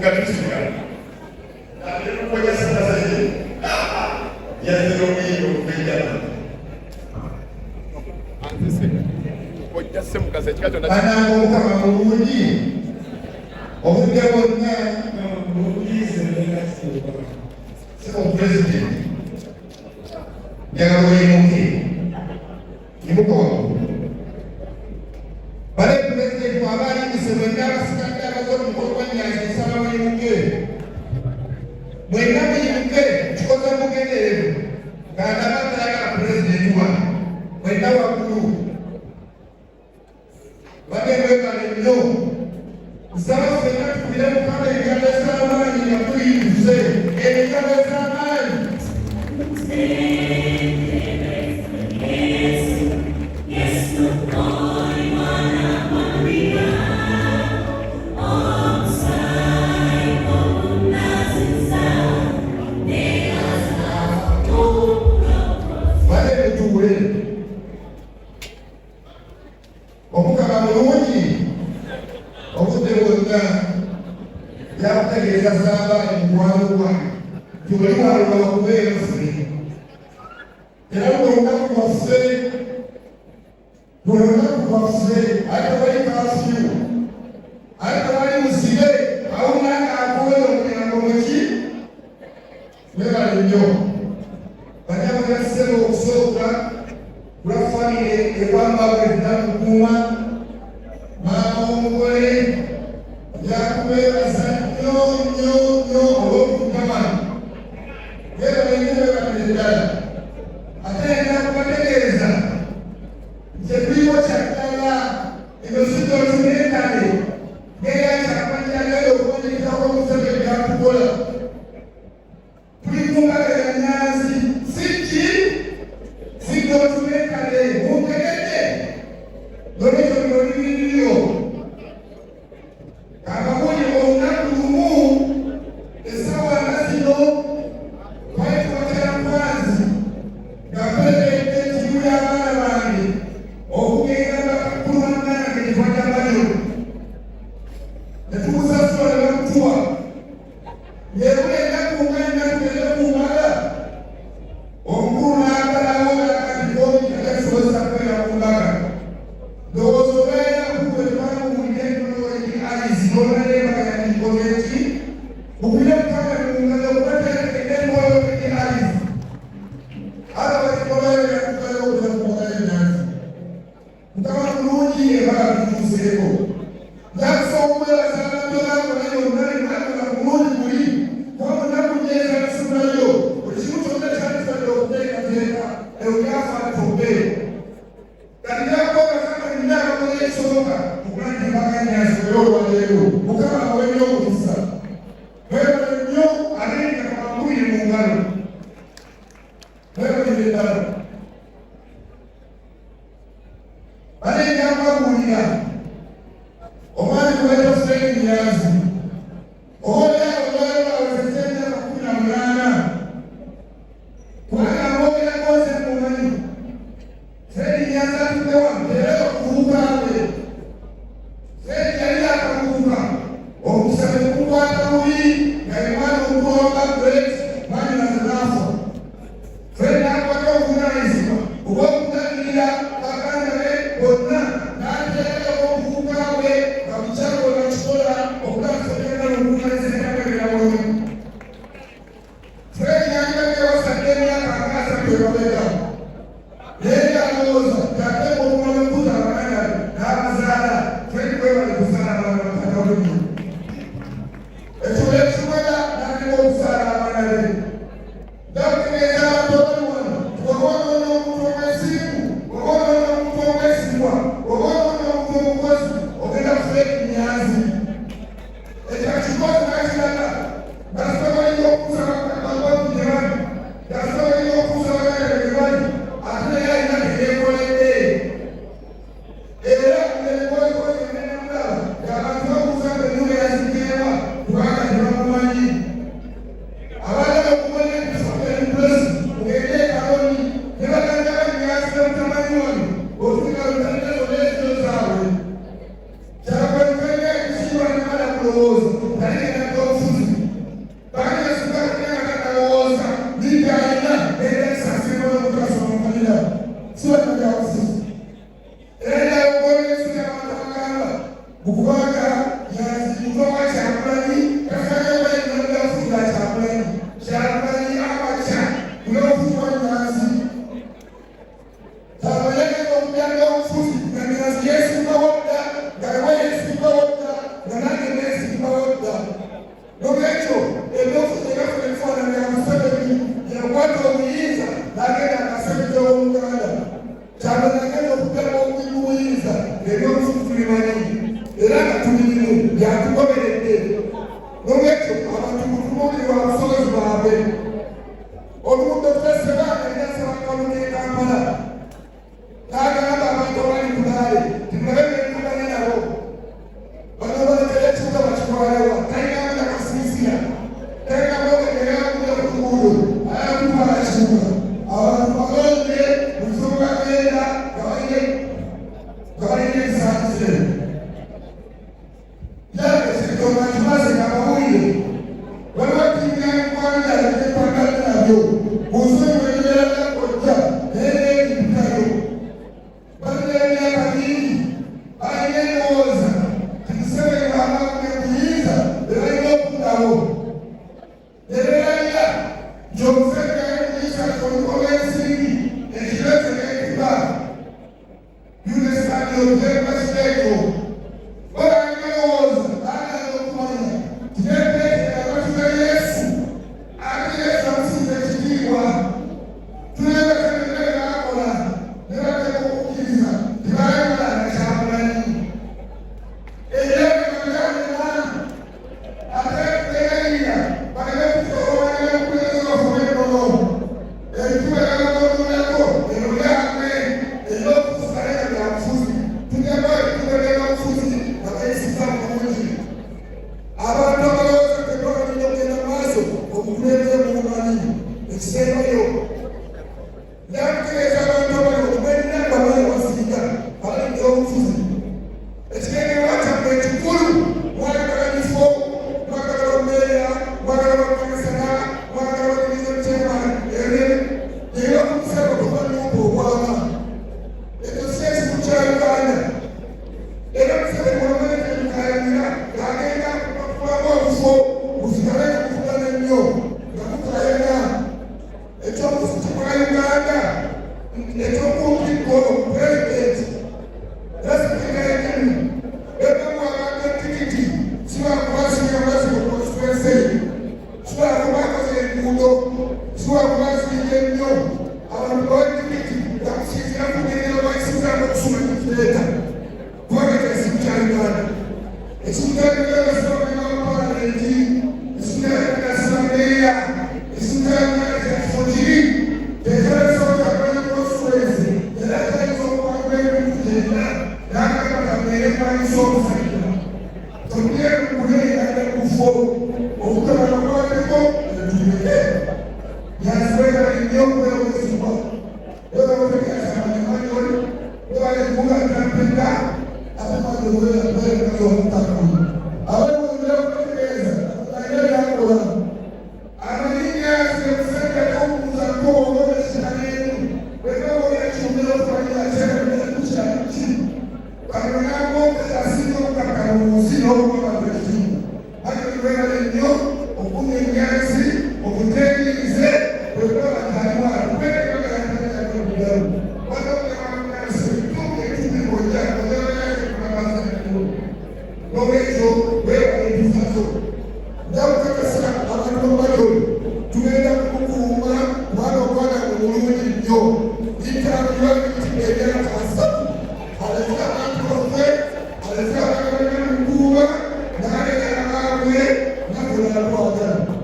nga tusigala nakukoja sitasaje yaziromiro okujjana anzise kojja semukasa ekika kyonna bananga omukama mulungi obudde bwonna omupresident njagala oyimuke imuka waggulu bale pulezidenti aba ayimise mwenna abasigadde abakola omukolo gwa nyanza nsaba muyimuke mwenna muyimuke kikoze mugenderevu ng'andaba tayagala pulezidenti wa mwenna waggulu bade mwebale nnyo nsaba ffenna tukubire mukama ebigambo ez'amaanyi nga tuyinze ebigambo ez'amaanyi omukama mulungi obudde bwonna yakutegeeza z'abaana mukwano gwange tuli walula okubeera ffe era lwolunaku lwaffe ate tewali kafyu ate tewali muzibe awunanga akola omuyango muki mwebale nnyo banyamagassebo okusooka lwa famire ekwamba bwezina kukuuma maama omugole yakubeebaza nnyo nnyo nnyo olw'okugamana yebalenyebebatire ddala ate yena kubategeeza nti ebiyiwo kyaddala emisuto tuneetale ngera kyakwanyagala okuwandiikako omusebe byakukola tuli ku mbaga ya Nyanzi siki siko tuneetale muntegedde lolekyo byolibiriyo abawulire olunaku lumu essaawa nga zino twali tubatera mwanzi nga pulezidenti ekirimu y'abaana bange okugenda bakulu bannange gye twajamayo ne tumusasula ne bamutuwa yewe ennaku nga ennaku tugende ku mbaga omukulu n'agalawo n'akatikomi agakisobozesa kubeera ku mbaga ndowooza obeera kuwe twamuwulire nnolweki alizi n'olwaleembaga yakikoze eki okubira mukama mungalo okubateekedde nnolweki alizi aba bakikolayo yakugayo okuza kumugala enyanzi mukama mulungi ebala tutuuseeko njakusa okubeeraza abanjolako naye onnali nakola mulungi buli kuba munaku nyeeza nisunayo buli kimu kyonna kyandibadde okuteekateeka ebyafana tobbe kati byakogasaka nina abakola ekisoboka okulanja embaga Nyanzi olwaleero mukama awe nnyo omukisa mwebale nnyo ate nga kamabulire mu ngalo mwebalire ddala bale njakubabuulira omwami kubaita Fred Nyanzi oboolyawo lwali lwawezezza emyaka 18 kubanga aboogerago nze mumanyi Fred Nyanzi atudde wano era okuvubuka kwe Fred yali akavubuka okusaba ekukwata bubi nga ye mwana omukulu wa Margaret mwami nazanaafa Fred akwata obuvunaanyizibwa obw'okutangirira baganda be bonna n'ateekayo okuvubuka bwe nga bukyalo bwe bakikola okulamusagenda n'okuvunaanyizibwa bwebirawoyo Fred yandibadde wasadde emyaka nga 3 ebabega naye alowooza yateeka okumala okuza abaana n'abazaala Fred kwebale kuzaala abaana bakatabunnyo ekyo ekimala n'ateka okuzaala abaana be gakutegeeza abantu abali wano wabonoona omuntu omwesimbu wabonoona omuntu omwesimwa wabonoona omuntu omukozi ogenda Fred Nyanzi ekyo akikozi nakiraga ngasobolinga okusaba abantu gye bali ngasobolinga okuza abaganda gye bali ate naye alina ebyekoledde era ebikolekoze nenamulaba ng'abantu babuuza nga ennyumba yazigirwa kubanga tebamumanyi abagala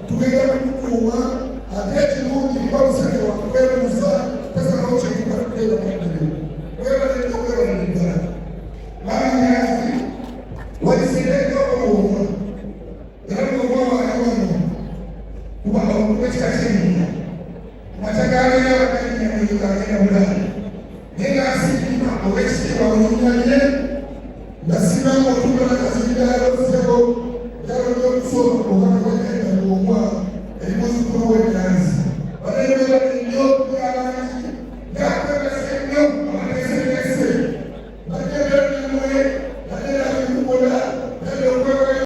Tugenda kukuuma ate ekirungi bamuseke wakubeera omusaala kusoma